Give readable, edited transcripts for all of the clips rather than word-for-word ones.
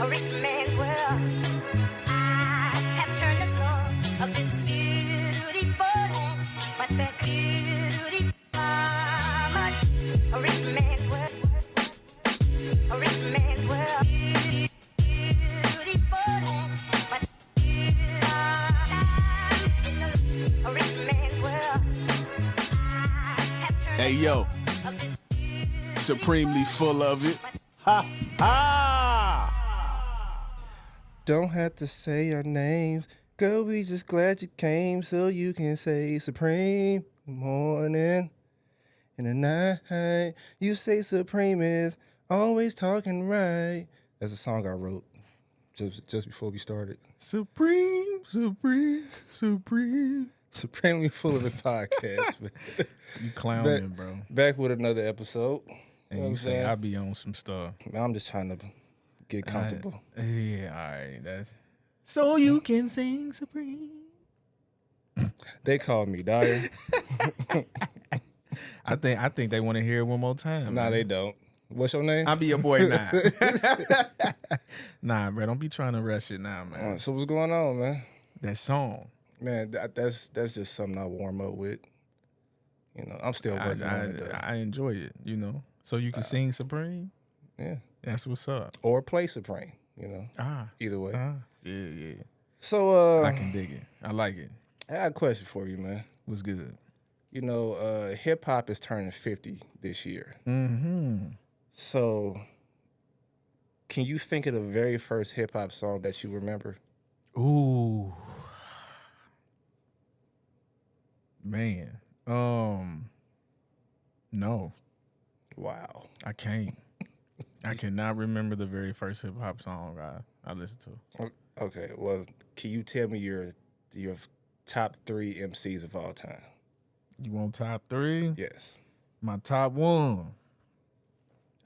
a rich man's world. I have turned the soul of this beautiful land, but that beauty mama, a rich man's world, a rich man's world. Beautiful land, but a rich man's world. Hey yo, supremely full of it. Ha ha! Don't have to say your names, girl. We just glad you came, so you can say supreme morning in the night. You say supreme is always talking right. That's a song I wrote just before we started. Supreme, supreme, supreme. Supremely full of the podcast. Man. You clowning, bro. Back with another episode. And you say I be on some stuff. Man, I'm just trying to get comfortable. Yeah, all right. That's so you can sing supreme. They called me Dyer. I think they want to hear it one more time. Nah, man. they don't. What's your name? I'll be your boy now. Nah, bro, don't be trying to rush it now, man. So what's going on, man? That song. Man, that's just something I warm up with. You know, I'm still working on it. Though. I enjoy it, you know. So you can sing supreme? Yeah. That's what's up. Or play Supreme, you know. Either way. Yeah. So I can dig it. I like it. I got a question for you, man. What's good? You know, hip hop is turning 50 this year. Mm-hmm. So can you think of the very first hip hop song that you remember? Ooh. Man. No. Wow. I can't. I cannot remember the very first hip hop song I listened to. Okay, well, can you tell me your top 3 MCs of all time? You want top 3? Yes. My top 1,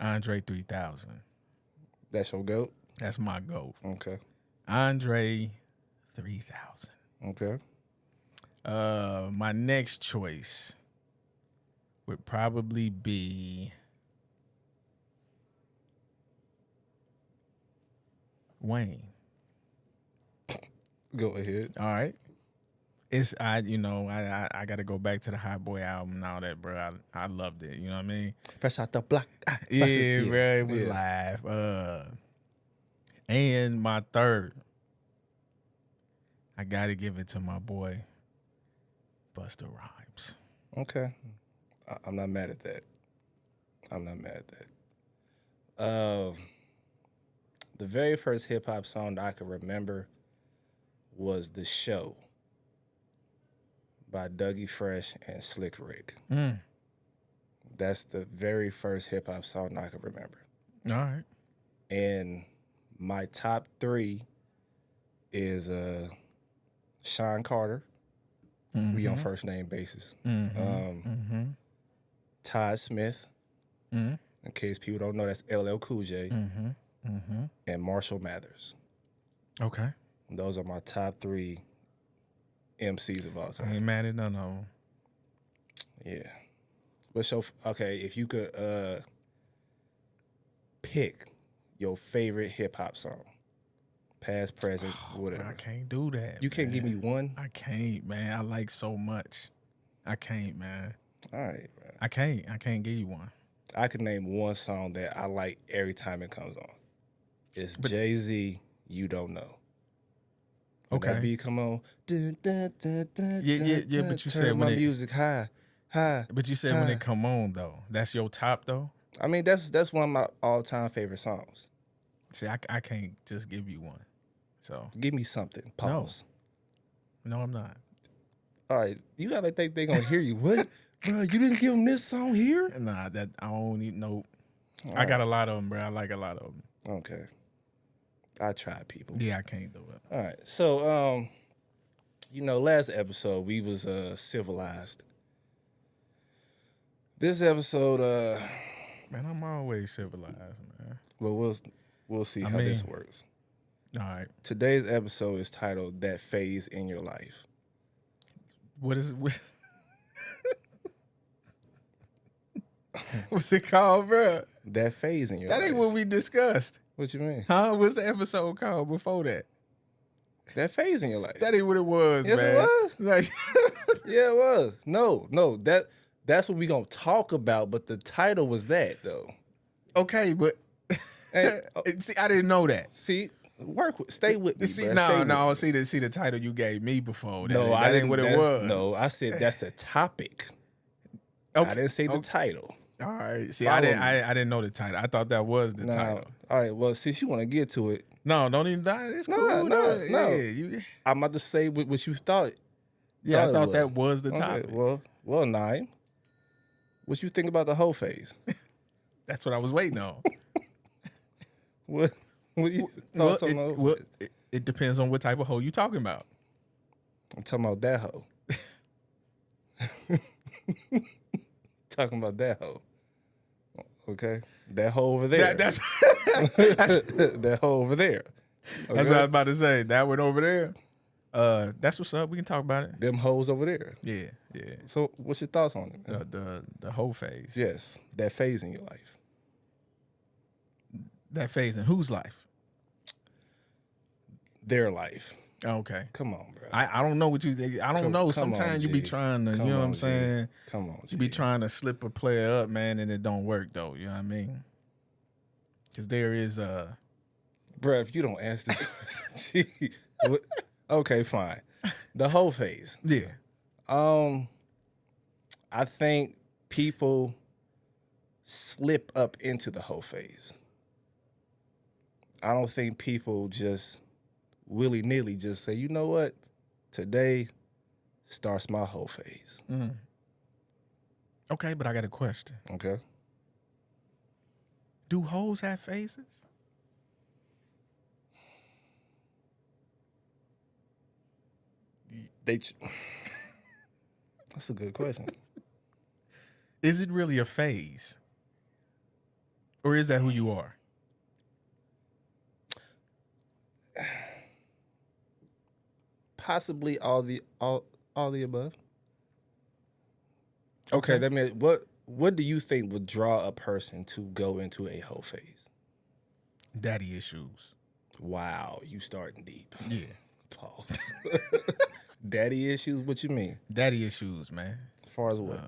Andre 3000. That's your GOAT? That's my GOAT. Okay. Andre 3000. Okay. My next choice would probably be Wayne. Go ahead. All right. I got to go back to the Hot Boy album and all that, bro. I loved it. You know what I mean? Fresh out the block. Yeah, bro. It was live. And my third, I got to give it to my boy, Busta Rhymes. Okay. I'm not mad at that. The very first hip hop song that I could remember was The Show by Dougie Fresh and Slick Rick. That's the very first hip hop song that I could remember. All right. And my top 3 is Sean Carter. We on first name basis. Todd Smith. In case people don't know, that's LL Cool J. And Marshall Mathers. Okay. Those are my top 3 MCs of all I time. ain't mad at none of them. Yeah. If you could pick your favorite hip hop song, past, present, whatever. I can't do that. You can't man. give me one? I can't, man. I like so much. I can't, man. All right, man. I can't give you one. I could name one song that I like every time it comes on. It's Jay-Z, You Don't Know. When Okay. that beat come on. Dun, dun, dun, dun, Yeah, dun, but you turn said my when it- music high. But you said when it come on though, that's your top though. I mean, that's one of my all-time favorite songs. See, I can't just give you one. So Give me something. Pause. no, I'm not. All right, you gotta think they gonna hear you. What, bro? You didn't give them this song here? Nah, that I don't even know. I got a lot of them, bro. I like a lot of them. Okay, I tried, people. Yeah, I can't do it. All right, so last episode we was civilized. This episode, Man, I'm always civilized, man. well, we'll see how this works. All right. Today's episode is titled "That Phase in Your Life." What is what's it called, bro? That phase in your life. That ain't what we discussed. What you mean? Huh? What's the episode called before that? That phase in your life. That ain't what it was, Yes, it man. was. Like, Yeah, it was. No, that's what we gonna talk about. But the title was that though. okay, but And, see, I didn't know that. see, stay with me. See, bruh. Stay with no, me. see the title you gave me before. That, No, that I ain't didn't. what it was. No, I said that's the topic. Okay. I didn't say the Okay. title. All right. See, Follow I didn't. me. I didn't know the title. I thought that was the Now, title. all right. Well, since you want to get to it, No, don't even die. It's No, cool. no. Yeah, you. I'm about to say what you thought. Yeah, I it thought was. that was the Okay, topic. well, Naim, what you think about the whole phase? That's what I was waiting on. What you well, thoughts on the whole well, phase? it depends on what type of hoe you talking about. I'm talking about that hoe. Talking about that hoe. Okay, that hoe over there. That's That hoe over there. that's what I was Okay? about to say. That one over there. That's what's up. We can talk about it. Them hoes over there. Yeah, yeah. So, what's your thoughts on it? man? The whole phase. Yes, that phase in your life. That phase in whose life? Their life. Okay. Come on, bro. I don't know what you think. I don't Come- know. come on, Sometimes you be G. trying to, Come you know what on, I'm G. saying? Come on, You be G. trying to slip a player up, man, and it don't work though. You know what I mean? Because there is Bruh, if you don't answer this question, gee, okay, fine. The whole phase. yeah. I think people slip up into the whole phase. I don't think people just willy-nilly just say, you know what? Today starts my whole phase. Okay, but I got a question. Okay. Do hoes have phases? That's a good question. Is it really a phase? Or is that who you are? Possibly all the above. Okay, that means what do you think would draw a person to go into a whole phase? Daddy issues. Wow, you starting deep. Yeah. Pause. Daddy issues? What you mean? Daddy issues, man. As far as what?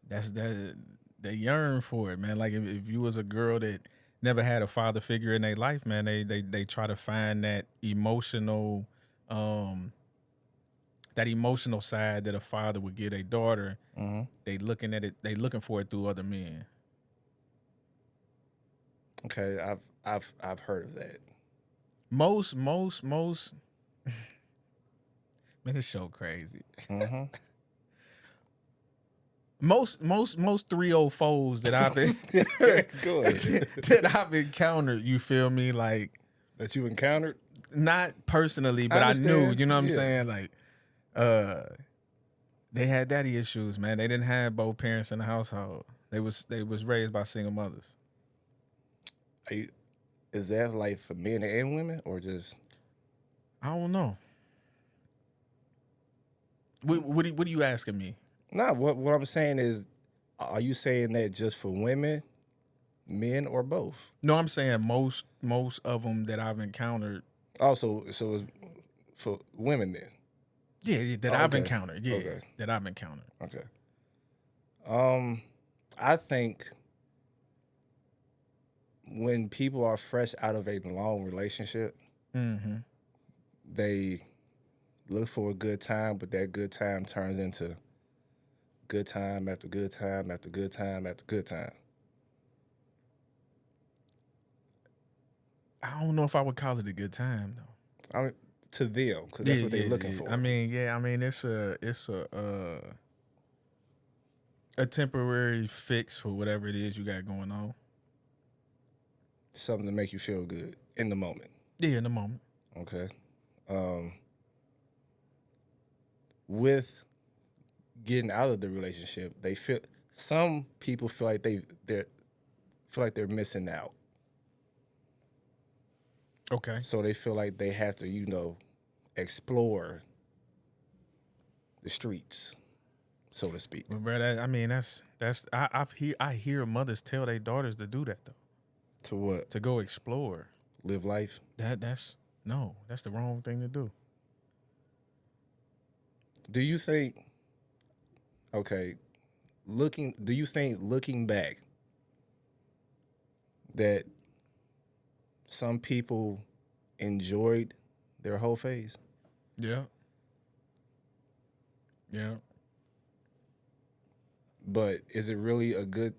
That they yearn for it, man. Like if you was a girl that never had a father figure in their life, man, they try to find that emotional side that a father would give a daughter. Mm-hmm. They looking for it through other men. Okay, I've heard of that. Most man, this show crazy. Mm-hmm. Most 304s that I've been Go ahead. that I've encountered, you feel me? Like That you encountered? not personally, but I knew, understand. you know what I'm Yeah. saying? Like they had daddy issues, man. They didn't have both parents in the household. They was raised by single mothers. Is that like for men and women or just? I don't know. What are you asking me? Nah, what I'm saying is, are you saying that just for women, men, or both? No, I'm saying most of them that I've encountered. Also, so it's for women then. Yeah, that Oh, I've okay. encountered. Yeah, Okay. that I've encountered. Okay. I think when people are fresh out of a long relationship, Mm-hmm. they look for a good time, but that good time turns into good time after good time after good time after good time. I don't know if I would call it a good time though. I mean, to them, because that's what they're looking for. I mean, it's a temporary fix for whatever it is you got going on. Something to make you feel good in the moment. Yeah, in the moment. Okay. With getting out of the relationship, some people feel like they're missing out. Okay. So they feel like they have to, explore the streets, so to speak. But bro, I hear mothers tell their daughters to do that though. To what? to go explore. Live life. That's the wrong thing to do. Do you think? Okay, do you think looking back that some people enjoyed their whole phase? Yeah. Yeah. But is it really a good?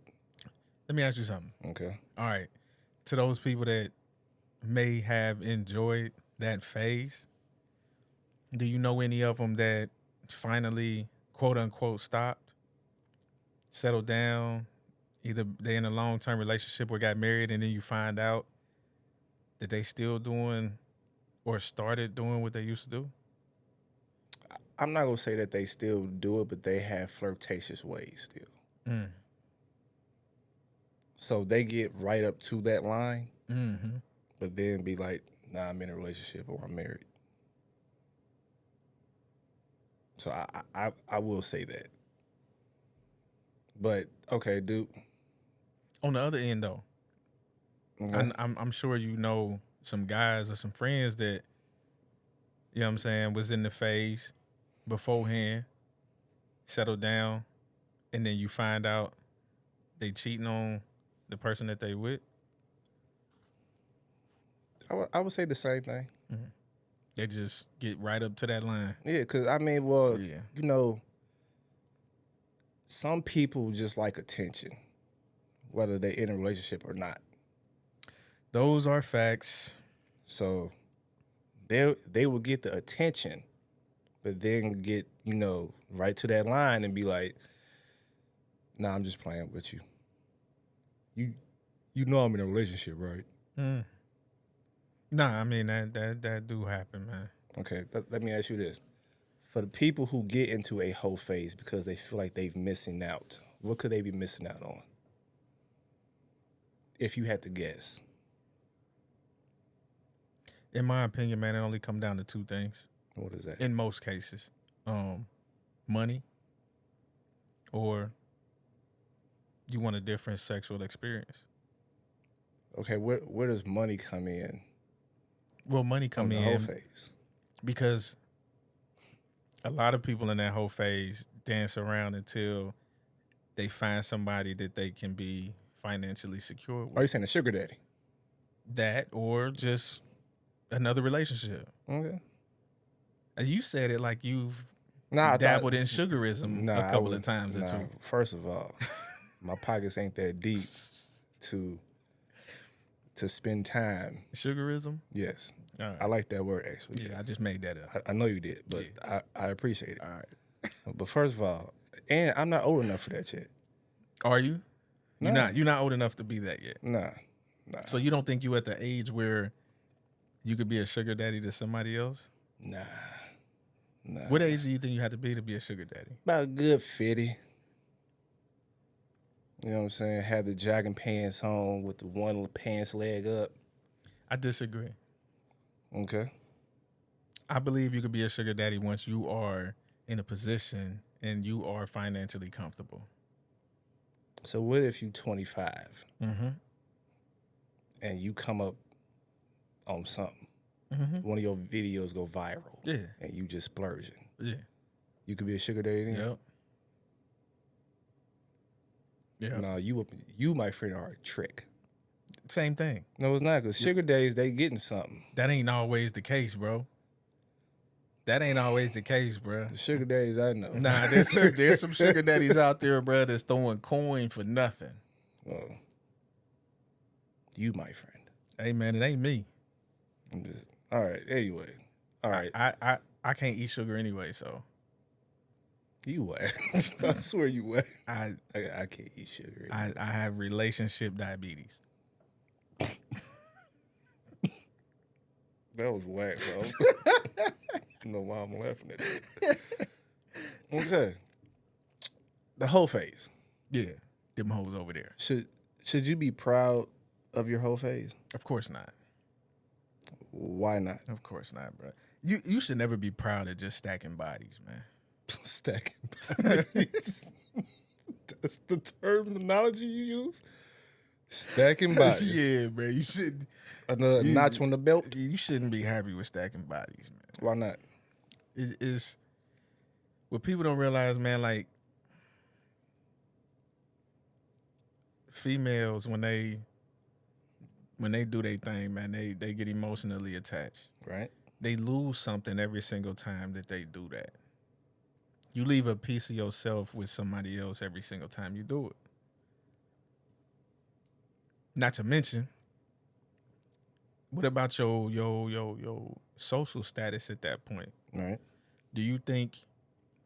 Let me ask you something. Okay. All right. To those people that may have enjoyed that phase, do you know any of them that finally, quote unquote, stopped, settled down, either they in a long-term relationship or got married, and then you find out that they still doing or started doing what they used to do? I'm not gonna say that they still do it, but they have flirtatious ways still. Mm. So they get right up to that line, Mm-hmm. but then be like, "Nah, I'm in a relationship or I'm married." So I will say that. But okay, dude. On the other end, though, Okay. I'm sure you know some guys or some friends that, you know what I'm saying, was in the phase beforehand, settled down, and then you find out they cheating on the person that they with. I would say the same thing. They just get right up to that line. Yeah, because I mean, well, Yeah. you know, some people just like attention, whether they're in a relationship or not. Those are facts. So they will get the attention, but then get, you know, right to that line and be like, "Nah, I'm just playing with you. You know I'm in a relationship, right?" Mm. Nah, I mean that do happen, man. Okay, let me ask you this. For the people who get into a whole phase because they feel like they've missing out, what could they be missing out on? If you had to guess. In my opinion, man, it only come down to two things What is that? in most cases: money, or you want a different sexual experience. Okay, where does money come in Well, money on come the whole in phase? because a lot of people in that whole phase dance around until they find somebody that they can be financially secure with. Are you saying a sugar daddy? That or just another relationship. Okay. And you said it like you've Nah, dabbled in sugarism a couple of times or two. First of all, my pockets ain't that deep to spend time. Sugarism? Yes, All right. I like that word actually. Yeah, I just made that up. I know you did, but I appreciate it. All right. But first of all, and I'm not old enough for that yet. Are you? You're No. not. You're not old enough to be that yet. Nah. So you don't think you at the age where you could be a sugar daddy to somebody else? Nah. What age do you think you have to be a sugar daddy? About a good 50. You know what I'm saying? Have the jogging pants on with the one pants leg up. I disagree. Okay. I believe you could be a sugar daddy once you are in a position and you are financially comfortable. So what if you 25 Mm-hmm. and you come up on something? Mm-hmm. One of your videos go viral. Yeah. And you just splurging. Yeah. You could be a sugar daddy then? Yep. Yeah. No, you, my friend, are a trick. Same thing. No, it's not, because sugar daddies, they getting something. That ain't always the case, bro. That ain't always the case, bro. The sugar daddies I know. Nah, there's some sugar daddies out there, bro, that's throwing coin for nothing. Well, you, my friend. Hey, man, it ain't me. I'm just, all right, anyway. All right. I can't eat sugar anyway, so You whack. I swear you whack. I I can't eat sugar. I have relationship diabetes. That was whack, bro. I don't know why I'm laughing at that. Okay. The whole phase. Yeah, them hoes over there. Should you be proud of your whole phase? Of course not. Why not? Of course not, bro. You should never be proud of just stacking bodies, man. Stacking bodies. That's the terminology you use? Stacking bodies. Yeah, man. You shouldn't. Another notch on the belt. You shouldn't be happy with stacking bodies, man. Why not? It's what people don't realize, man. Like females, when they do their thing, man, they get emotionally attached. Right. They lose something every single time that they do that. You leave a piece of yourself with somebody else every single time you do it. Not to mention, what about your social status at that point? Right. Do you think,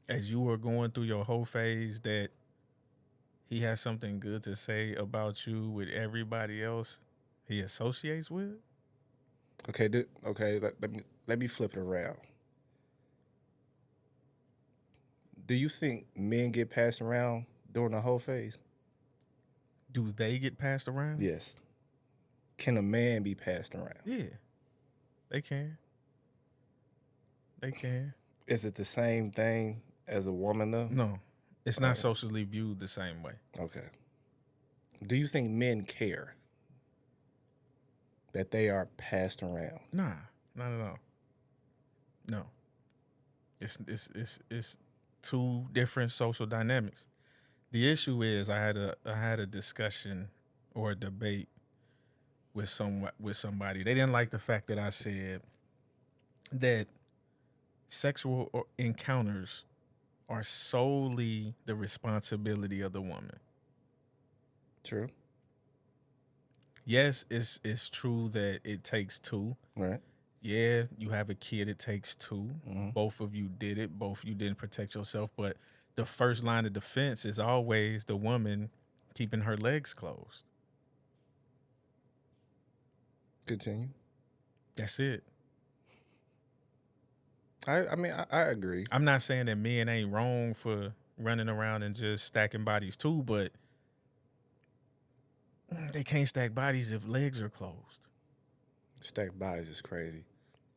as you were going through your whole phase, that he has something good to say about you with everybody else he associates with? Okay. Let me flip it around. Do you think men get passed around during the whole phase? Do they get passed around? Yes. Can a man be passed around? Yeah, they can. They can. Is it the same thing as a woman though? No, it's not socially viewed the same way. Okay. Do you think men care that they are passed around? Nah, not at all. No. It's two different social dynamics. The issue is I had a discussion or a debate with somebody. They didn't like the fact that I said that sexual encounters are solely the responsibility of the woman. True. Yes, it's true that it takes two. Right. Yeah, you have a kid, it takes two. Mhm. Both of you did it. Both of you didn't protect yourself. But the first line of defense is always the woman keeping her legs closed. Continue. That's it. I mean, I agree. I'm not saying that men ain't wrong for running around and just stacking bodies too, but they can't stack bodies if legs are closed. Stacked bodies is crazy.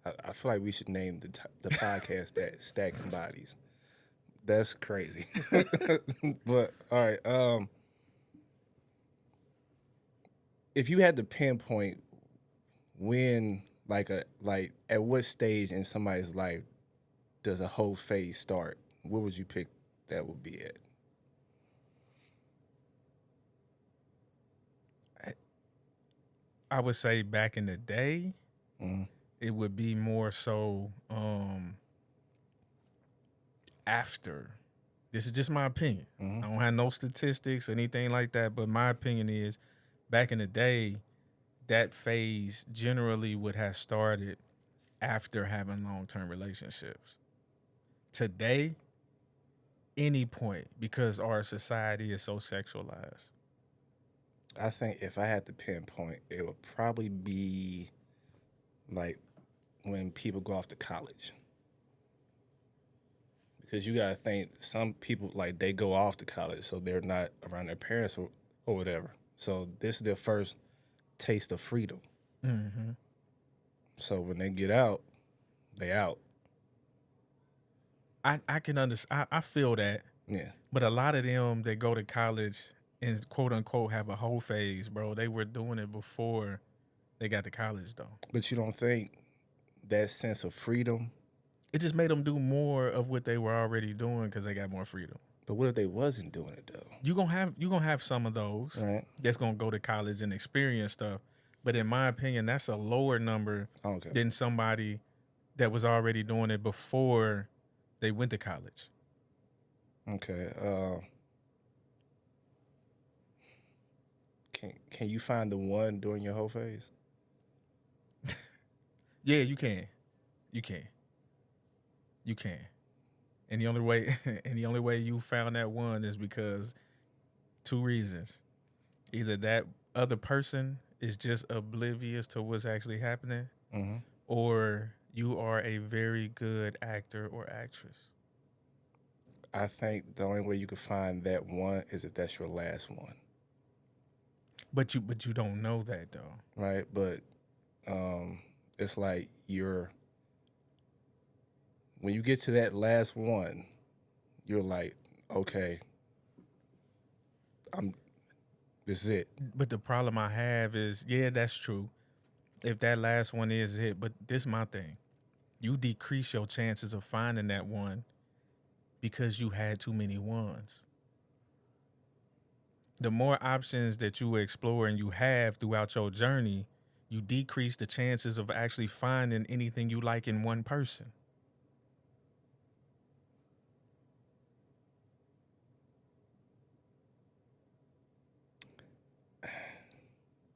I feel like we should name the podcast that Stacking Bodies. That's crazy. But all right. If you had to pinpoint when, like at what stage in somebody's life does a whole phase start, what would you pick that would be at? I would say back in the day, it would be more so after. This is just my opinion. I don't have no statistics or anything like that, but my opinion is back in the day, that phase generally would have started after having long-term relationships. Today, any point, because our society is so sexualized. I think if I had to pinpoint, it would probably be like when people go off to college. Because you gotta think some people, like, they go off to college, so they're not around their parents or whatever. So this is their first taste of freedom. Mm-hmm. So when they get out, they out. I can understand. I feel that. Yeah. But a lot of them that go to college and quote unquote have a whole phase, bro, they were doing it before they got to college, though. But you don't think that sense of freedom? It just made them do more of what they were already doing because they got more freedom. But what if they wasn't doing it though? You gonna have some of those Right. that's gonna go to college and experience stuff. But in my opinion, that's a lower number Okay. than somebody that was already doing it before they went to college. Okay. Can you find the one during your whole phase? Yeah, you can. You can. You can. And the only way you found that one is because two reasons. Either that other person is just oblivious to what's actually happening, or you are a very good actor or actress. I think the only way you could find that one is if that's your last one. But you don't know that though. Right? But it's like when you get to that last one, you're like, okay, This is it. But the problem I have is, yeah, that's true. If that last one is it, but this my thing. You decrease your chances of finding that one because you had too many ones. The more options that you explore and you have throughout your journey, you decrease the chances of actually finding anything you like in one person.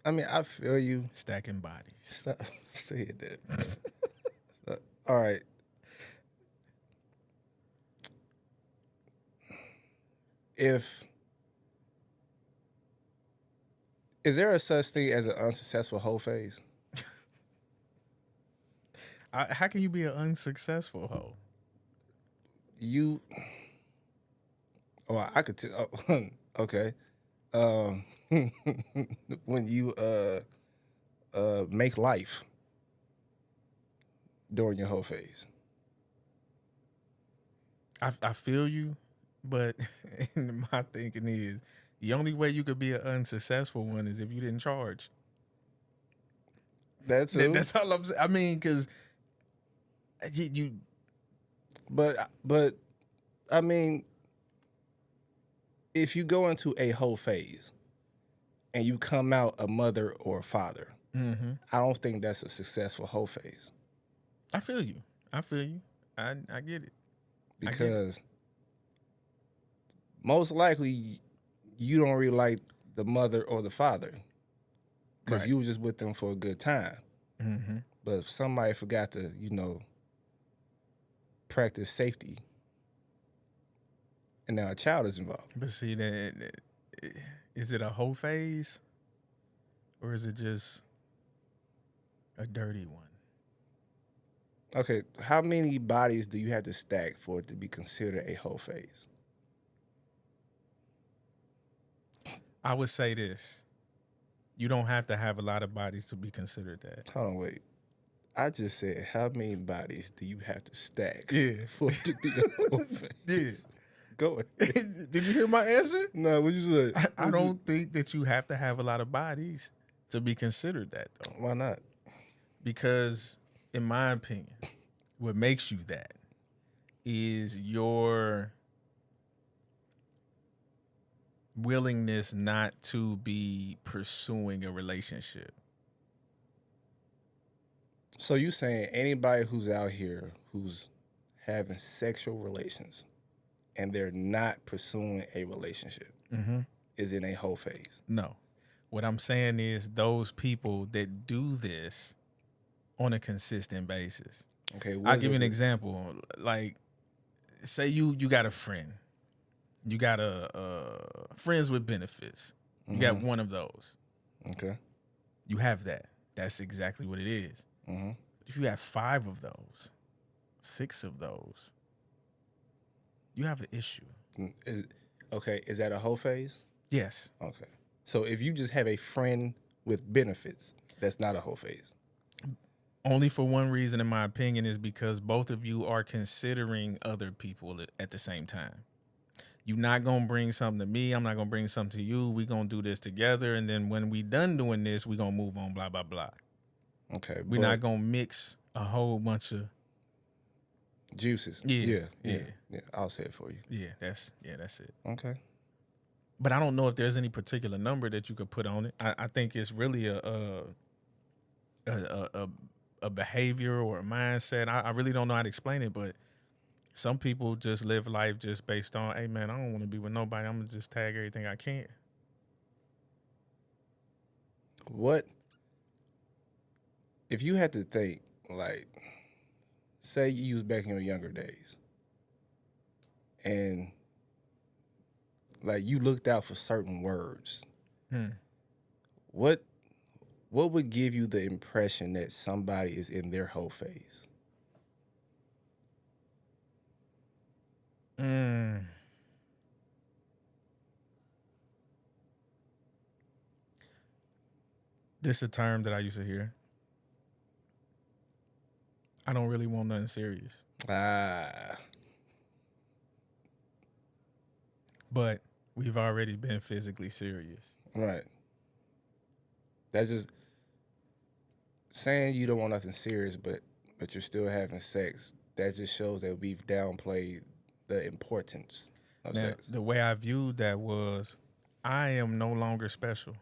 I mean, I feel you. Stacking bodies. Stop saying that. Stop. All right. Is there a such thing as an unsuccessful whole phase? How can you be an unsuccessful hoe? You. Oh, I could tell. Oh, okay. When you make life during your whole phase. I feel you, but my thinking is the only way you could be an unsuccessful one is if you didn't charge. That's That's all I'm saying. I mean, because you but I mean, if you go into a whole phase and you come out a mother or a father, I don't think that's a successful whole phase. I feel you. I get it. Because most likely you don't really like the mother or the father because Right. you were just with them for a good time. Mm-hmm. But if somebody forgot to, practice safety and now a child is involved. But see, is it a whole phase or is it just a dirty one? Okay, how many bodies do you have to stack for it to be considered a whole phase? I would say this. You don't have to have a lot of bodies to be considered that. Hold on, wait. I just said, how many bodies do you have to stack Yeah. for it to be a whole phase? Yeah. Go ahead. Did you hear my answer? No, what you say? I don't think that you have to have a lot of bodies to be considered that, though. Why not? Because, in my opinion, what makes you that is your willingness not to be pursuing a relationship. So you saying anybody who's out here who's having sexual relations and they're not pursuing a relationship is in a whole phase? No. What I'm saying is those people that do this on a consistent basis. Okay, I'll give you an example. Like, say you got a friend. You got a friends with benefits. You got one of those. Okay. You have that. That's exactly what it is. But if you have 5 of those, 6 of those, you have an issue. Is that a whole phase? Yes. Okay. So if you just have a friend with benefits, that's not a whole phase. Only for one reason, in my opinion, is because both of you are considering other people at the same time. You're not going to bring something to me. I'm not going to bring something to you. We're going to do this together. And then when we done doing this, we're going to move on, blah, blah, blah. Okay. We're not going to mix a whole bunch of juices. Yeah. I'll say it for you. Yeah, that's it. Okay. But I don't know if there's any particular number that you could put on it. I think it's really a behavior or a mindset. I really don't know how to explain it, but some people just live life just based on, hey man, I don't want to be with nobody. I'm gonna just tag everything I can. What if you had to think, like, say you was back in your younger days and like you looked out for certain words. What would give you the impression that somebody is in their whole phase? This is a term that I used to hear. I don't really want nothing serious. Ah, But we've already been physically serious. Right. That's just saying you don't want nothing serious, but you're still having sex. That just shows that we've downplayed the importance of Now, sex. the way I viewed that was, I am no longer special.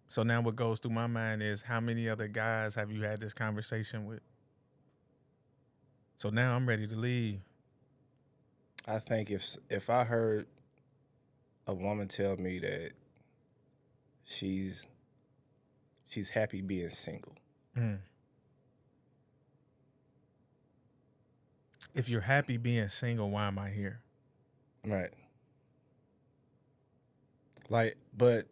So now what goes through my mind is, how many other guys have you had this conversation with? So now I'm ready to leave. I think if I heard a woman tell me that she's happy being single, Mm. If you're happy being single, why am I here? right? Like, but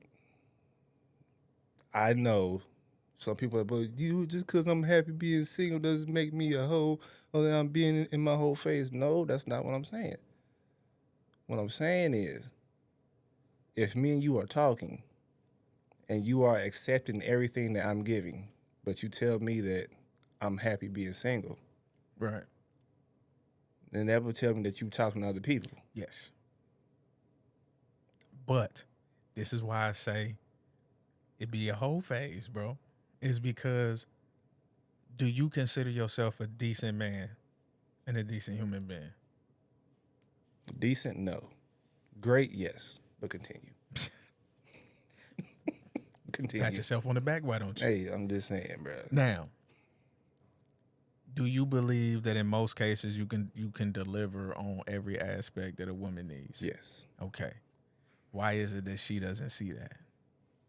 I know some people are, but you just because I'm happy being single doesn't make me a hoe or that I'm being in my whole face. No, that's not what I'm saying. What I'm saying is, if me and you are talking and you are accepting everything that I'm giving, but you tell me that I'm happy being single, Right. then that would tell me that you talking to other people. Yes. But this is why I say it be a whole phase, bro. Is because, do you consider yourself a decent man and a decent human being? Decent, no. Great, yes. But continue. Continue. Pat yourself on the back, why don't you? Hey, I'm just saying, bro. Now, do you believe that in most cases you can deliver on every aspect that a woman needs? Yes, Okay. Why is it that she doesn't see that?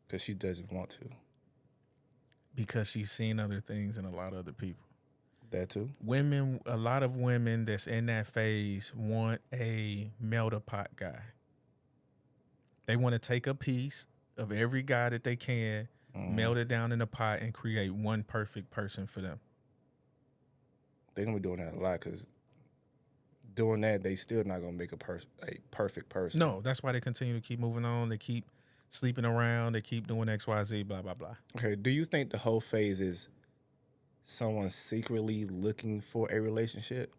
because she doesn't want to. Because she's seen other things in a lot of other people. That too. Women, a lot of women that's in that phase want a melt-a-pot guy. They want to take a piece of every guy that they can, melt it down in a pot, and create one perfect person for them. They're gonna be doing that a lot because doing that, they still not gonna make a perfect person. No, that's why they continue to keep moving on. They keep sleeping around. They keep doing X, Y, Z, blah, blah, blah. Okay. Do you think the whole phase is someone secretly looking for a relationship,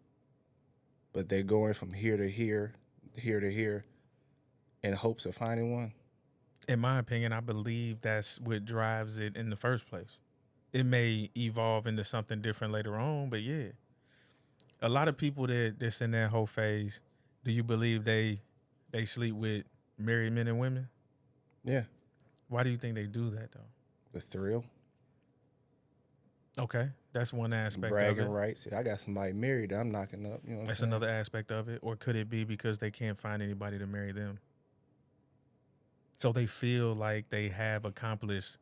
but they're going from here to here, here to here, in hopes of finding one? In my opinion, I believe that's what drives it in the first place. It may evolve into something different later on, but yeah. A lot of people that's in that whole phase, do you believe they sleep with married men and women? Yeah. Why do you think they do that, though? The thrill, Okay, that's one aspect bragging of it. rights. I got somebody married that I'm knocking up. You know what That's I'm saying? another aspect of it. Or could it be because they can't find anybody to marry them? So they feel like they have accomplished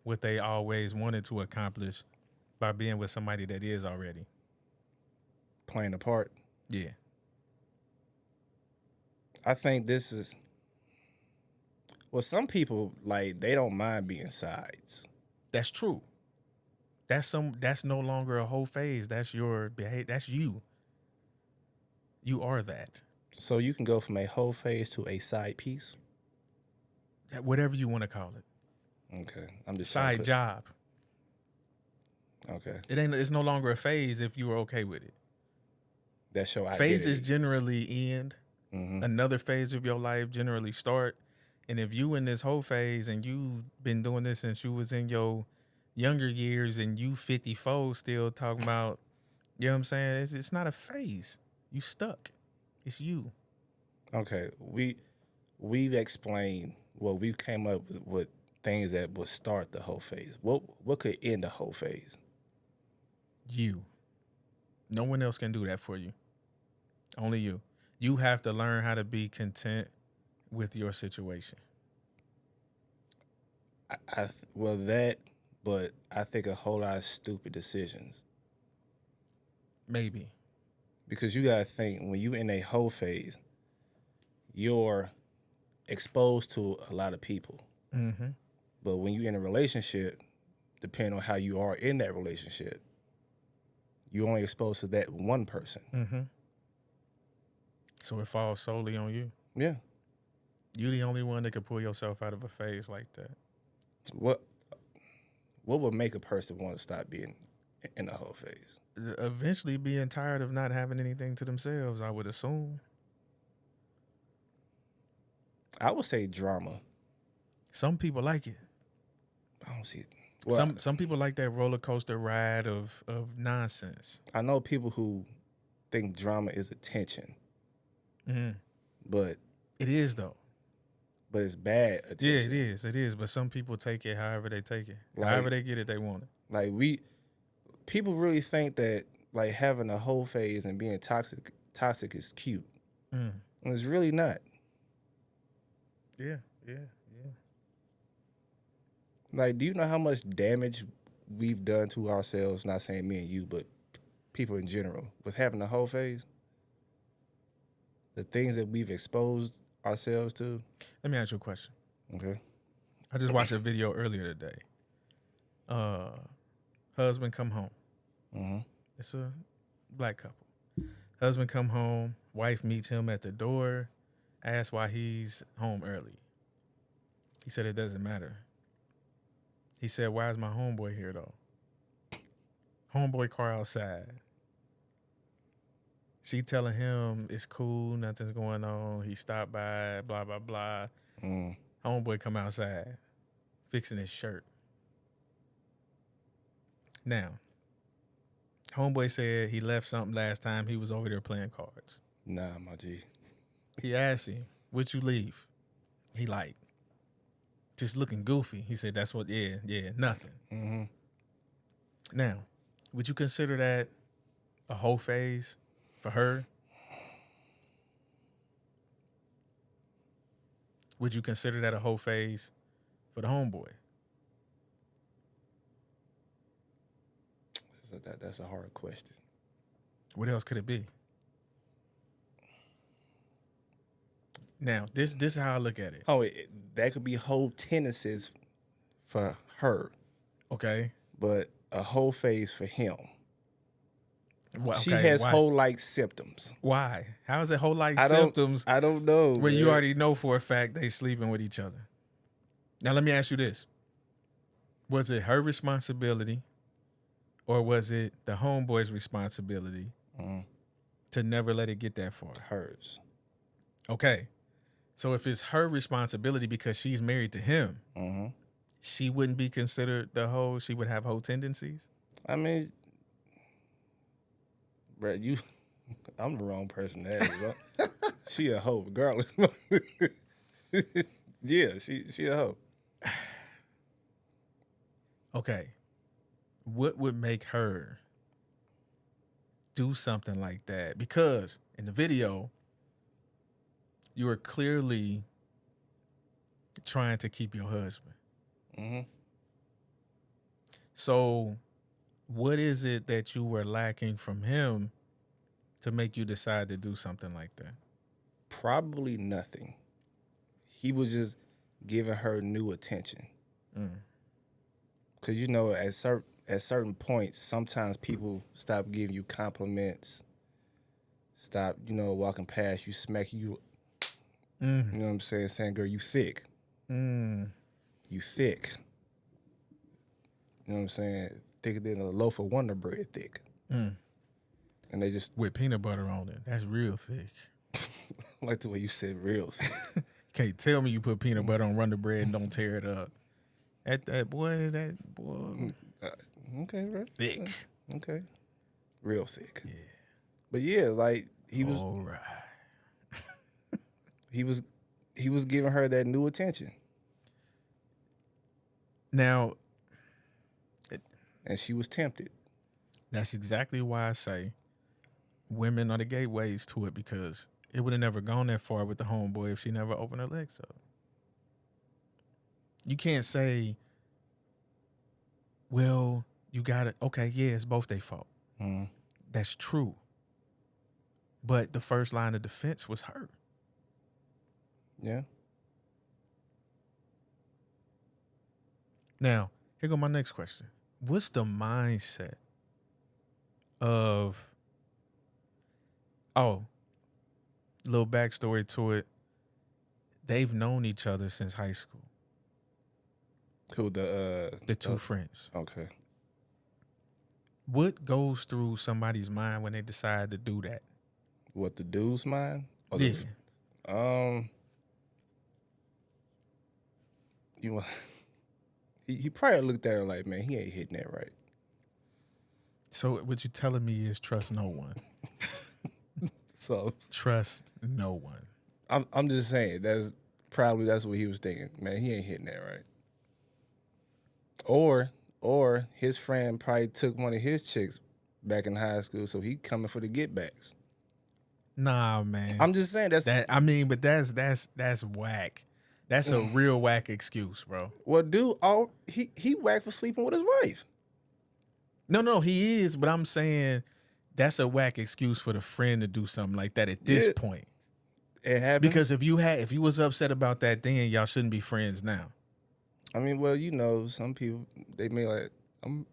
what they always wanted to accomplish by being with somebody that is already. Playing a part. Yeah. I think this is, well, some people, like, they don't mind being sides. That's true. That's no longer a whole phase. That's your behavior. That's you. You are that. So you can go from a whole phase to a side piece. Whatever you want to call it. Okay. I'm just trying Side to job. Okay. It's no longer a phase if you are okay with it. That's your Phases identity. generally end. Mhm. Another phase of your life generally start. And if you in this whole phase and you've been doing this since you was in your younger years and you 54 still talking about, you know what I'm saying? It's not a phase. You stuck. It's you. Okay. We've explained, well, we've came up with things that would start the whole phase. What could end the whole phase? You. No one else can do that for you. Only you. You have to learn how to be content with your situation. But I think a whole lot of stupid decisions. Maybe. Because you gotta think, when you in a whole phase, you're exposed to a lot of people. Mm-hmm. But when you're in a relationship, depending on how you are in that relationship, you're only exposed to that one person. Mm-hmm. So it falls solely on you. Yeah. You the only one that can pull yourself out of a phase like that. What would make a person want to stop being in a whole phase? Eventually being tired of not having anything to themselves, I would assume. I would say drama. Some people like it. I don't see it. Well, Some people like that roller coaster ride of nonsense. I know people who think drama is attention, Mm-hmm. but It is though. it's bad attention. Yeah, it is. It is. But some people take it however they take it. Like- However they get it, they want it. Like people really think that like having a whole phase and being toxic is cute, Mm. and it's really not. Yeah. Like, do you know how much damage we've done to ourselves? Not saying me and you, but people in general with having a whole phase. The things that we've exposed ourselves to. Let me ask you a question. Okay. I just watched a video earlier today. Husband come home. Mm-hmm. It's a black couple. Husband come home. Wife meets him at the door. Asks why he's home early. He said it doesn't matter. He said, why is my homeboy here though? Homeboy car outside. She telling him it's cool, nothing's going on. He stopped by, blah, blah, blah. Mm. Homeboy come outside, fixing his shirt. Now, homeboy said he left something last time. He was over there playing cards. Nah, my G. He asked him, "What'd you leave?" He like, just looking goofy. He said, "That's what, yeah, nothing." Mm-hmm. Now, would you consider that a whole phase for her? Would you consider that a whole phase for the homeboy? That's a hard question. What else could it be? Now, this is how I look at it. Oh, that could be whole tendencies for her, Okay. but a whole phase for him. Well, She okay, has why? whole like symptoms. Why? How is it whole like I symptoms don't know. when you man. already know for a fact they sleeping with each other? Now, let me ask you this. Was it her responsibility or was it the homeboy's responsibility to never let it get that far? Hers. Okay. So if it's her responsibility because she's married to him, Mm-hmm. she wouldn't be considered the hoe. She would have hoe tendencies. I mean, Brett, I'm the wrong person to ask. Bro. She a hoe, regardless. Yeah, she a hoe. Okay. What would make her do something like that? Because in the video, you are clearly trying to keep your husband. Mm-hmm. So what is it that you were lacking from him to make you decide to do something like that? Probably nothing. He was just giving her new attention. Because, you know, at certain points, sometimes people stop giving you compliments, stop, walking past you, smack you. You know what I'm saying? Saying, girl, you thick. You thick. You know what I'm saying? Thicker than a loaf of Wonder Bread thick. And they just, With peanut butter on it. That's real thick. I like the way you said real thick. Can't tell me you put peanut butter on Wonder Bread and don't tear it up. That boy, Okay, right? thick. Okay. Real thick. Yeah. But yeah, like he was All right. he was giving her that new attention. Now, And she was tempted. that's exactly why I say women are the gateways to it, because it would have never gone that far with the homeboy if she never opened her legs up. You can't say, well, you got it. Okay, yeah, it's both their fault. That's true. But the first line of defense was her. Yeah. Now, here go my next question. What's the mindset of, little backstory to it. They've known each other since high school. Who the Two friends. Okay. What goes through somebody's mind when they decide to do that? What, the dude's mind? Or Yeah. You You want he probably looked at her like, man, he ain't hitting that right. So what you telling me is trust no one. So Trust no one. I'm just saying that's what he was thinking. Man, he ain't hitting that right. Or his friend probably took one of his chicks back in high school, so he coming for the get backs. Nah, man. I'm just saying that's That I mean, but that's whack. That's a real whack excuse, bro. well, dude. He whacked for sleeping with his wife. No, he is, but I'm saying that's a whack excuse for the friend to do something like that at this Yeah. point. It happened Because if you was upset about that then, y'all shouldn't be friends now. I mean, well, you know, some people they may like. I'm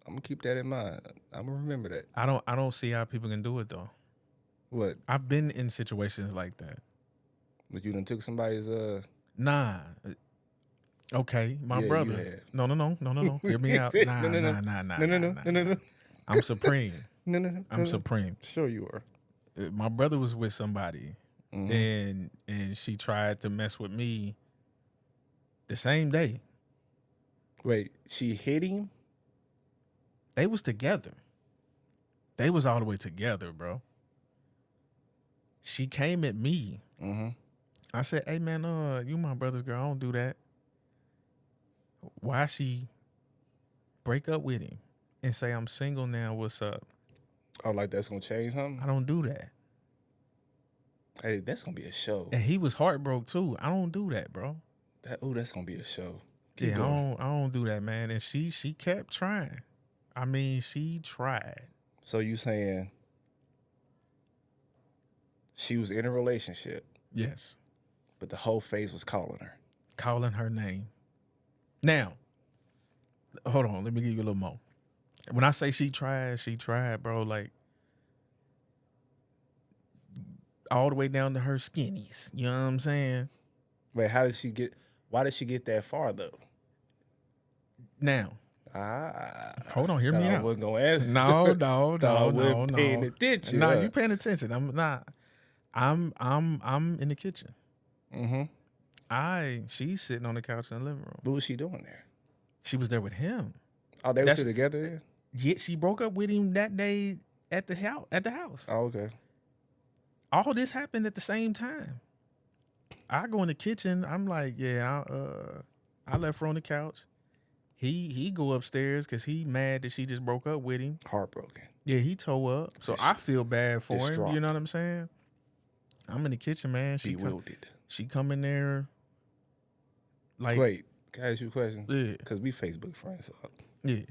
gonna keep that in mind. I'm gonna remember that. I don't see how people can do it though. What? I've been in situations like that. But you done took somebody's Nah. Okay, my Yeah, you brother. have. No. Hear me out. Nah. No. I'm supreme. No. I'm supreme. Sure you are. My brother was with somebody Mhm. and she tried to mess with me the same day. Wait, she hit him? They was together. They was all the way together, bro. She came at me. Mm-hmm. I said, "Hey man, you my brother's girl. I don't do that." Why she break up with him and say I'm single now? What's up? Oh, like that's gonna change something? I don't do that. Hey, that's gonna be a show. And he was heartbroken too. I don't do that, bro. That's gonna be a show. Keep Yeah, going. I don't do that, man. And she kept trying. I mean, she tried. So you saying she was in a relationship, Yes. but the whole face was calling her. Calling her name. Now, hold on. Let me give you a little more. When I say she tried, bro. Like, all the way down to her skinnies. You know what I'm saying? Wait, why did she get that far though? Now, hold on. Hear Thought me I out. wasn't gonna answer. No. Thought I wasn't paying attention. Nah, you paying attention. I'm in the kitchen. Mm-hmm. She's sitting on the couch in the living room. What was she doing there? She was there with him. Oh, they were That's- still together then? Yet she broke up with him that day at the house. Oh, okay. All this happened at the same time. I go in the kitchen. I'm like, yeah, I left her on the couch. He go upstairs because he mad that she just broke up with him. Heartbroken. Yeah, he tore up. So I feel bad for him. Distraught. You know what I'm saying? I'm in the kitchen, man. Bewildered. She come in there. Like, Wait, can I ask you a question? Yeah. Because we Facebook friends. So. Yeah.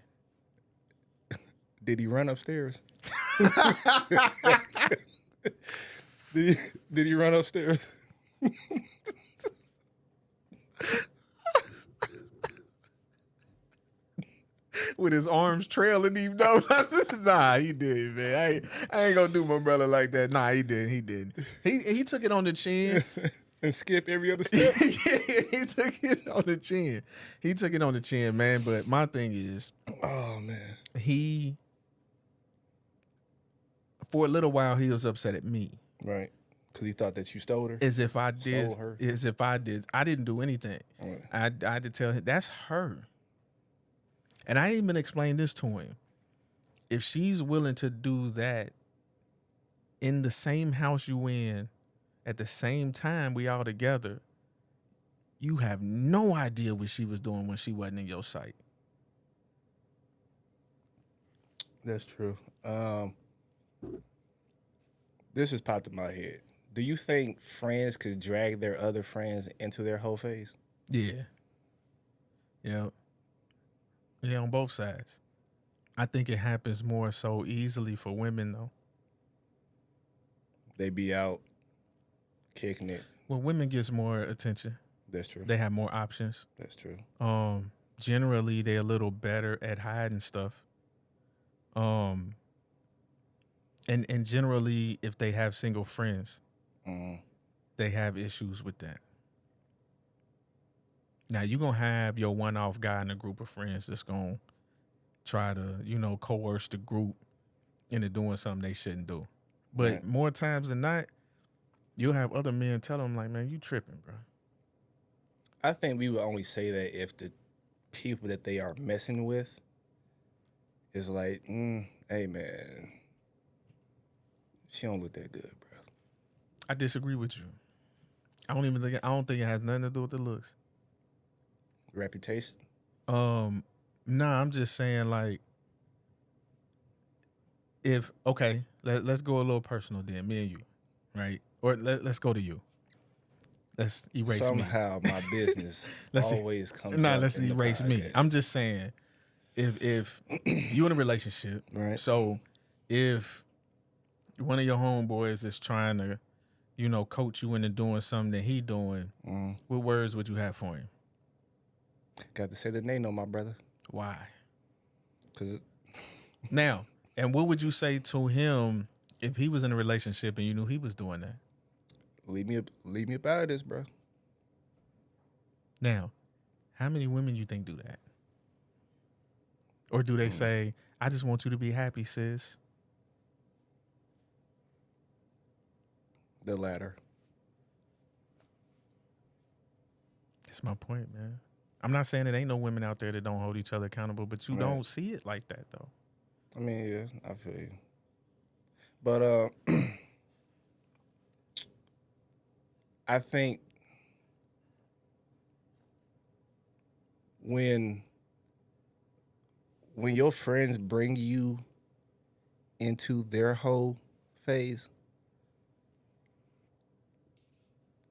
Did he run upstairs? did he run upstairs? With his arms trailing him, though. Nah, he did, man. I ain't gonna do my brother like that. Nah, he didn't. He took it on the chin. And skip every other step? Yeah, he took it on the chin. He took it on the chin, man. But my thing is, Oh, man. for a little while, he was upset at me. Right. Because he thought that you stole her? As if I did. Stole her. As if I did. I didn't do anything. Right. I had to tell him, that's her. And I even explained this to him. If she's willing to do that in the same house you in, at the same time we all together, you have no idea what she was doing when she wasn't in your sight. That's true. This just popped in my head. Do you think friends could drag their other friends into their whole phase? Yeah. Yeah. Yeah, on both sides. I think it happens more so easily for women, though. They be out kicking it. Well, women gets more attention. That's true. They have more options. That's true. Generally, they're a little better at hiding stuff. And generally, if they have single friends, they have issues with that. Now, you're going to have your one-off guy in a group of friends that's going to try to, coerce the group into doing something they shouldn't do. But Right. more times than not, you'll have other men tell them, like, man, you tripping, bro. I think we would only say that if the people that they are messing with is like, hey man, she don't look that good, bro. I disagree with you. I don't think it has nothing to do with the looks. Reputation. Nah, I'm just saying like if okay, let's go a little personal then, me and you, right? Or let's go to you. Let's erase me. Somehow my business always comes Nah, up let's in the erase me. podcast. I'm just saying if you in a relationship, Right. so if one of your homeboys is trying to, coach you into doing something that he doing, what words would you have for him? Got to say the name on my brother. Why? Because Now, and what would you say to him if he was in a relationship and you knew he was doing that? leave me up out of this, bro. Now, how many women you think do that? Or do they say, I just want you to be happy, sis? The latter. That's my point, man. I'm not saying it ain't no women out there that don't hold each other accountable, but you Right. don't see it like that, though. I mean, yeah, I feel you. But I think when your friends bring you into their whole phase,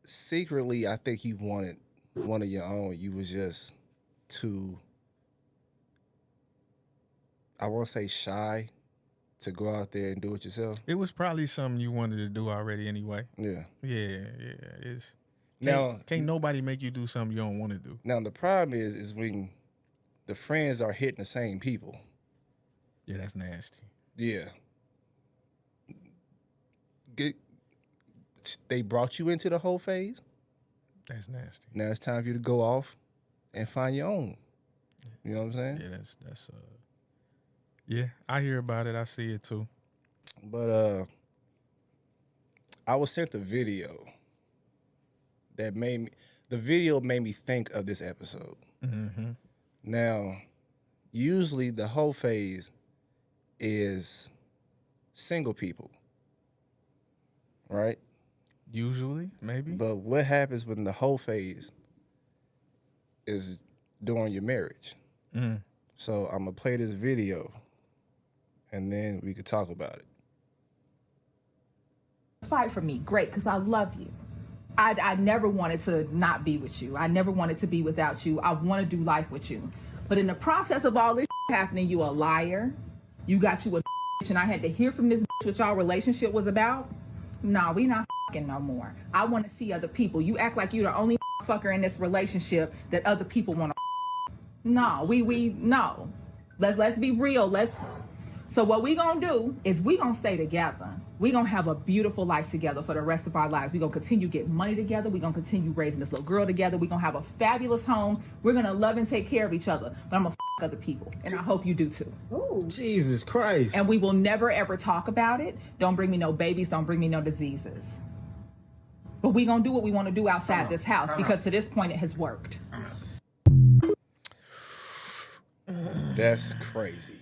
secretly, I think you wanted one of your own. You was just too, I won't say shy, to go out there and do it yourself. It was probably something you wanted to do already anyway. Yeah. Yeah. It's Now, can't nobody make you do something you don't want to do. now the problem is when the friends are hitting the same people. Yeah, that's nasty. Yeah. They brought you into the whole phase. That's nasty. Now it's time for you to go off and find your own. You know what I'm saying? Yeah, that's yeah, I hear about it. I see it too. But I was sent a video that made me think of this episode. Mm-hmm. Now, usually the whole phase is single people, right? Usually, maybe. But what happens when the whole phase is during your marriage? Mm. So I'm gonna play this video, and then we could talk about it. Fight for me, great, because I love you. I never wanted to not be with you. I never wanted to be without you. I want to do life with you. But in the process of all this happening, you a liar. You got you a bitch, and I had to hear from this bitch what y'all relationship was about. Nah, we not fucking no more. I want to see other people. You act like you're the only fucker in this relationship that other people want to. No, no. Let's be real. So what we gonna do is we gonna stay together. We gonna have a beautiful life together for the rest of our lives. We gonna continue getting money together. We gonna continue raising this little girl together. We gonna have a fabulous home. We're gonna love and take care of each other. But I'm gonna other people, and I hope you do too. Ooh. Jesus Christ. And we will never ever talk about it. Don't bring me no babies. Don't bring me no diseases. But we gonna do what we want to do outside this house because to this point it has worked. That's crazy.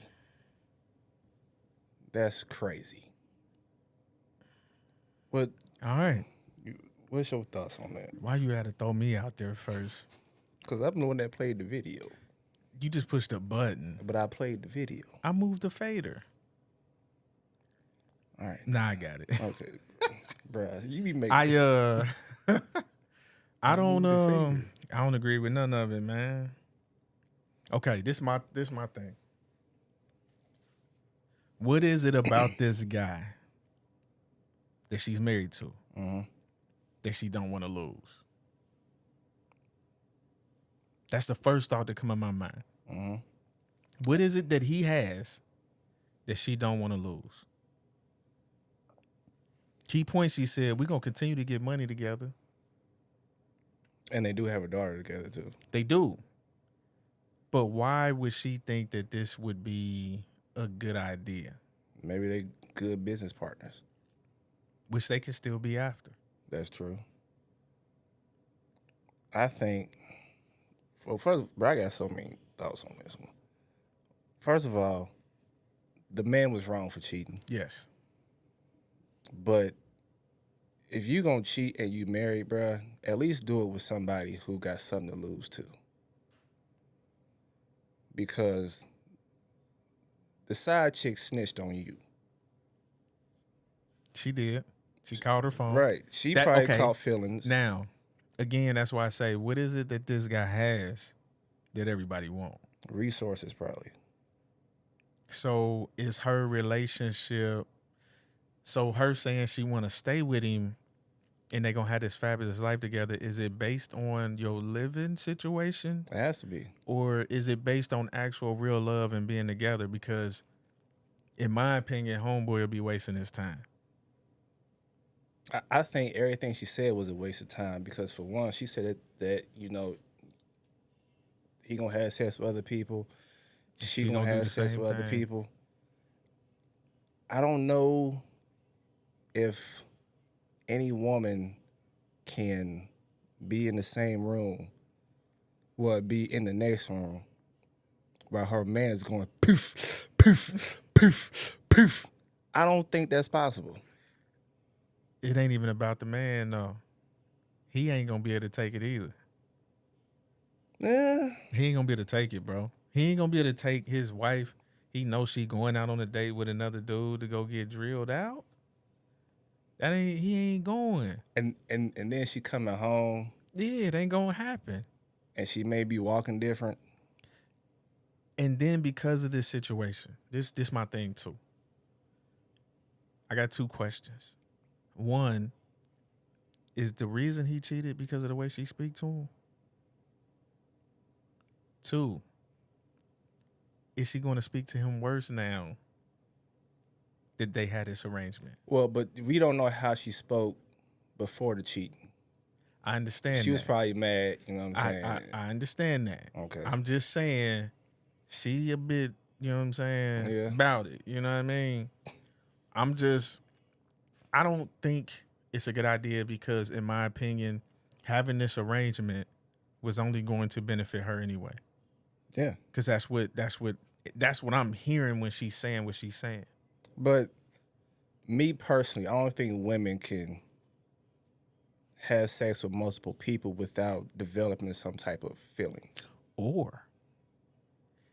That's crazy. All right. What's your thoughts on that? Why you had to throw me out there first? Because I'm the one that played the video, You just pushed a button. but I played the video. I moved the fader. All right. Nah, I got it. Okay. Bruh, you be making... I don't agree with none of it, man. Okay, this my thing. What is it about this guy that she's married to that she don't want to lose? That's the first thought that come in my mind. What is it that he has that she don't want to lose? Key point, she said, we're going to continue to get money together. And they do have a daughter together, too. They do. But why would she think that this would be a good idea? Maybe they good business partners. Which they can still be after. That's true. I think Well, first, bro, I got so many thoughts on this one. First of all, the man was wrong for cheating. Yes. But if you gonna cheat and you married, bruh, at least do it with somebody who got something to lose to. Because the side chick snitched on you. She did. She called her phone. Right. She That- probably okay. caught feelings. Now, again, that's why I say, what is it that this guy has that everybody wants? Resources, probably. So is her relationship, so her saying she want to stay with him and they going to have this fabulous life together, is it based on your living situation? It has to be. Or is it based on actual real love and being together? Because in my opinion, homeboy will be wasting his time. I think everything she said was a waste of time because, for one, she said that he gonna have sex with other people. She gonna do have the sex same with other thing. people. I don't know if any woman can be in the same room, well, be in the next room, while her man is going poof, poof, poof, poof. I don't think that's possible. It ain't even about the man, though. He ain't going to be able to take it either. Yeah. He ain't going to be able to take it, bro. He ain't going to be able to take his wife. He knows she going out on a date with another dude to go get drilled out. He ain't going. And then she coming home Yeah, it ain't going to happen. and she may be walking different. And then because of this situation, this my thing too. I got two questions. One, is the reason he cheated because of the way she speak to him? Two, is she going to speak to him worse now that they had this arrangement? Well, but we don't know how she spoke before the cheating. I understand She was that. probably mad, you know what I'm saying? I understand that. Okay. I'm just saying she a bit, you know what I'm saying, Yeah. about it. You know what I mean? I don't think it's a good idea because, in my opinion, having this arrangement was only going to benefit her anyway. Yeah. Because that's what I'm hearing when she's saying what she's saying. But me personally, I don't think women can have sex with multiple people without developing some type of feelings. Or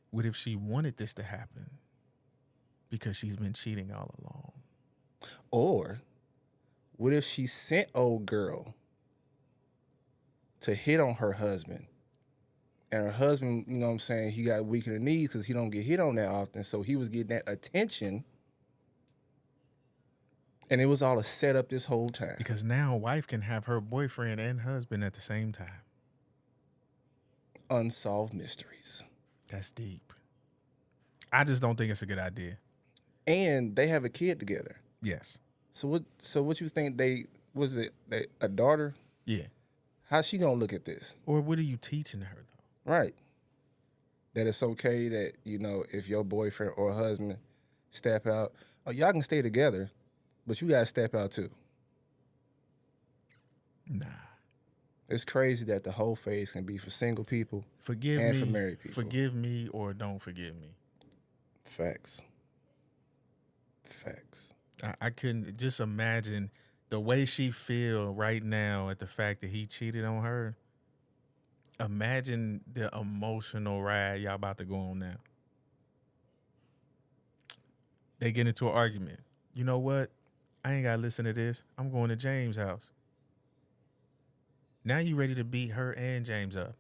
what if she wanted this to happen because she's been cheating all along? Or what if she sent old girl to hit on her husband, and her husband, you know what I'm saying, he got weak in the knees because he don't get hit on that often, so he was getting that attention, and it was all a setup this whole time. Because now a wife can have her boyfriend and husband at the same time. Unsolved mysteries. That's deep. I just don't think it's a good idea. And they have a kid together. Yes. So what you think a daughter? Yeah. How's she gonna look at this? Or what are you teaching her, though? Right. That it's okay that, if your boyfriend or husband step out, y'all can stay together, but you gotta step out too. Nah. It's crazy that the whole phase can be for single people Forgive and me. for married people. Forgive me or don't forgive me. Facts. I couldn't just imagine the way she feel right now at the fact that he cheated on her. Imagine the emotional ride y'all about to go on now. They get into an argument. You know what? I ain't gotta listen to this. I'm going to James' house. Now you ready to beat her and James up.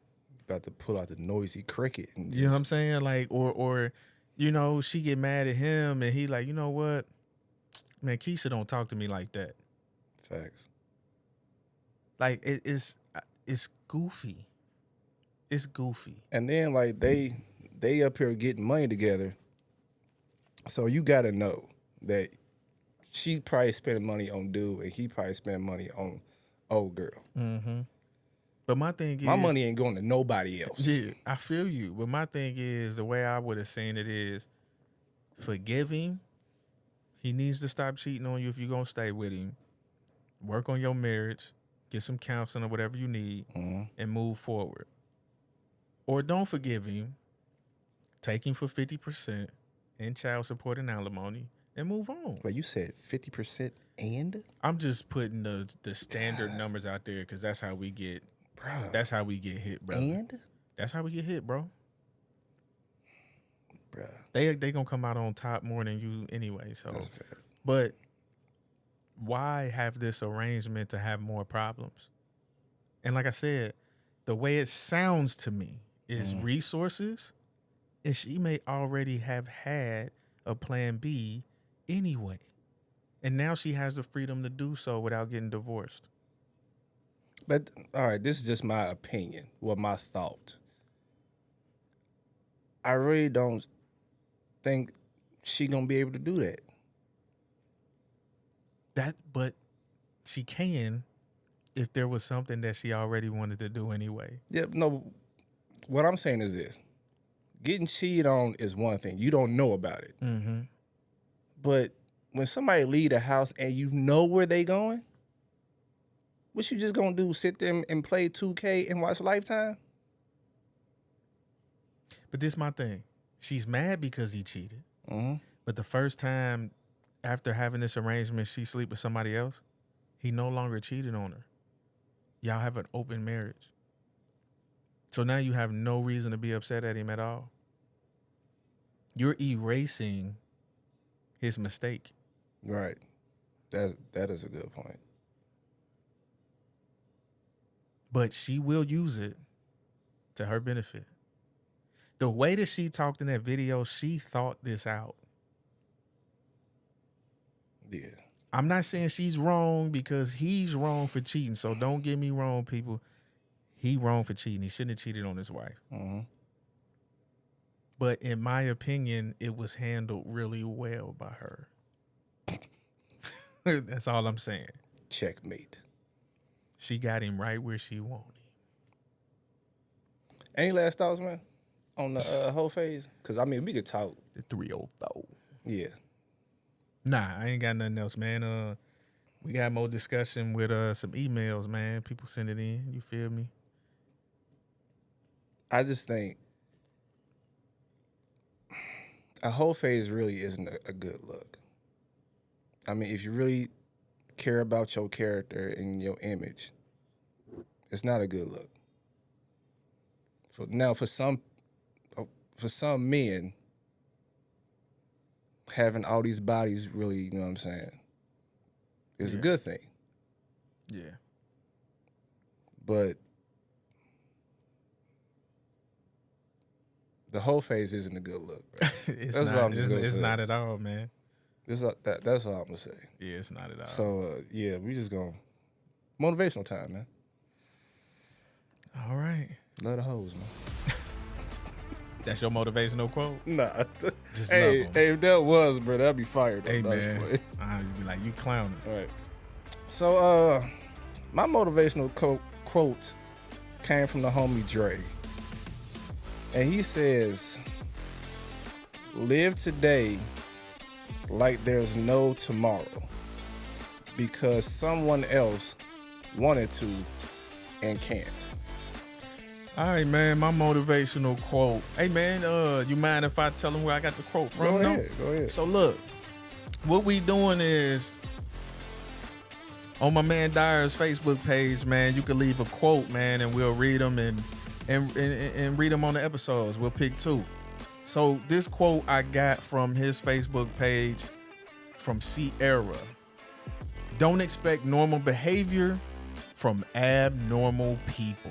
About to pull out the noisy cricket. And You know what I'm saying? Like, or she get mad at him and he like, you know what? Man, Keisha don't talk to me like that. Facts. Like it's goofy. It's goofy. And then like they up here getting money together. So you gotta know that she probably spending money on dude and he probably spending money on old girl. Mm-hmm. But my thing is, My money ain't going to nobody else. Yeah, I feel you. But my thing is, the way I would have seen it is, forgive him. He needs to stop cheating on you if you're gonna stay with him. Work on your marriage, get some counseling or whatever you need, and move forward. or don't forgive him, take him for 50% in child support and alimony, and move on. But you said 50% and? I'm just putting the standard numbers out there because that's how we get. Bruh. That's how we get hit, bro. And? That's how we get hit, bro. Bruh. They gonna come out on top more than you anyway. So, That's fair. but why have this arrangement to have more problems? And like I said, the way it sounds to me is resources, and she may already have had a plan B anyway. And now she has the freedom to do so without getting divorced. But, all right, this is just my opinion, my thought. I really don't think she going to be able to do that. But she can if there was something that she already wanted to do anyway. Yeah, no, what I'm saying is this. Getting cheated on is one thing. You don't know about it. Mm-hmm. But when somebody leave the house and you know where they going, what you just gonna do? Sit there and play 2K and watch Lifetime? But this is my thing. She's mad because he cheated. Mm-hmm. But the first time after having this arrangement, she sleep with somebody else, he no longer cheated on her. Y'all have an open marriage. So now you have no reason to be upset at him at all. You're erasing his mistake. Right. That is a good point. But she will use it to her benefit. The way that she talked in that video, she thought this out. Yeah. I'm not saying she's wrong because he's wrong for cheating. So don't get me wrong, people. He wrong for cheating. He shouldn't have cheated on his wife. Mm-hmm. But in my opinion, it was handled really well by her. That's all I'm saying. Checkmate. She got him right where she wanted him. Any last thoughts, man, on the whole phase? Because, I mean, we could talk. The 304. Yeah. Nah, I ain't got nothing else, man. We got more discussion with some emails, man. People send it in. You feel me? I just think a whole phase really isn't a good look. I mean, if you really care about your character and your image, it's not a good look. So now for some men, having all these bodies really, you know what I'm saying, is a good thing. Yeah. But the whole phase isn't a good look, bro. It's That's not, all I'm just gonna it's say. not at all, man. That's all I'm gonna say. Yeah, it's not at all. So yeah, we just gonna motivational time, man. All right. Love the hoes, man. That's your motivational quote? Nah. Just hey, love 'em. hey, if that was, bro, that'd be fired. Hey, Nah, just man. play. I'd be like, you clowning. All right. So my motivational quote came from the homie Dre. And he says, live today like there's no tomorrow because someone else wanted to and can't. All right, man. My motivational quote. Hey, man, you mind if I tell them where I got the quote from? Go ahead. So, look, what we doing is on my man Dyer's Facebook page, man, you can leave a quote, man, and we'll read them and read them on the episodes. We'll pick two. So this quote I got from his Facebook page from Sierra. Don't expect normal behavior from abnormal people.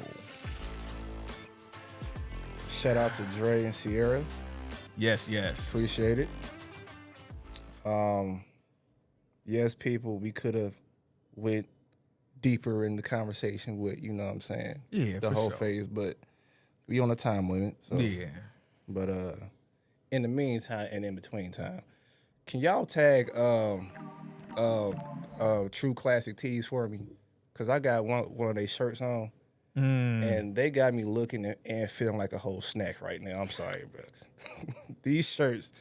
Shout out to Dre and Sierra. Yes. Appreciate it. Yes, people, we could have went deeper in the conversation with, you know what I'm saying? Yeah, the for whole sure. phase, but we on a time limit. So. Yeah. But in the meantime and in between time, can y'all tag True Classic Tees for me? Cause I got one of their shirts on, and they got me looking and feeling like a whole snack right now. I'm sorry, bro. These shirts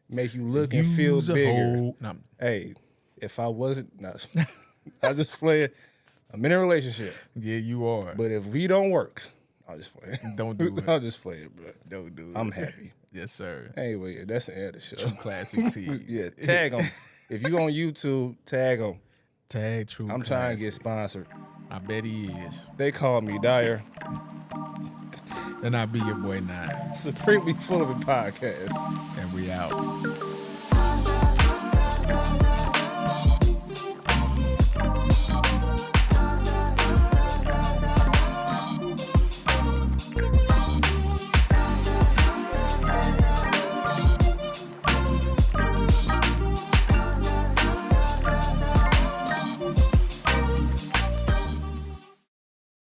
make you look and feel Use a bigger. whole- no. Hey, if I wasn't, no, I just play it. I'm in a relationship, Yeah, you are. but if we don't work, I'm just playing. Don't do it. I'm just playing, bro. Don't do it. I'm happy. Yes, sir. Anyway, that's the end of the show. True classic teas. Yeah, tag them. If you on YouTube, tag them. Tag True I'm Classic. trying to get sponsored. I bet he is. They call me Dyer. And I be your boy Nine. Supremely Full of It podcast. And we out.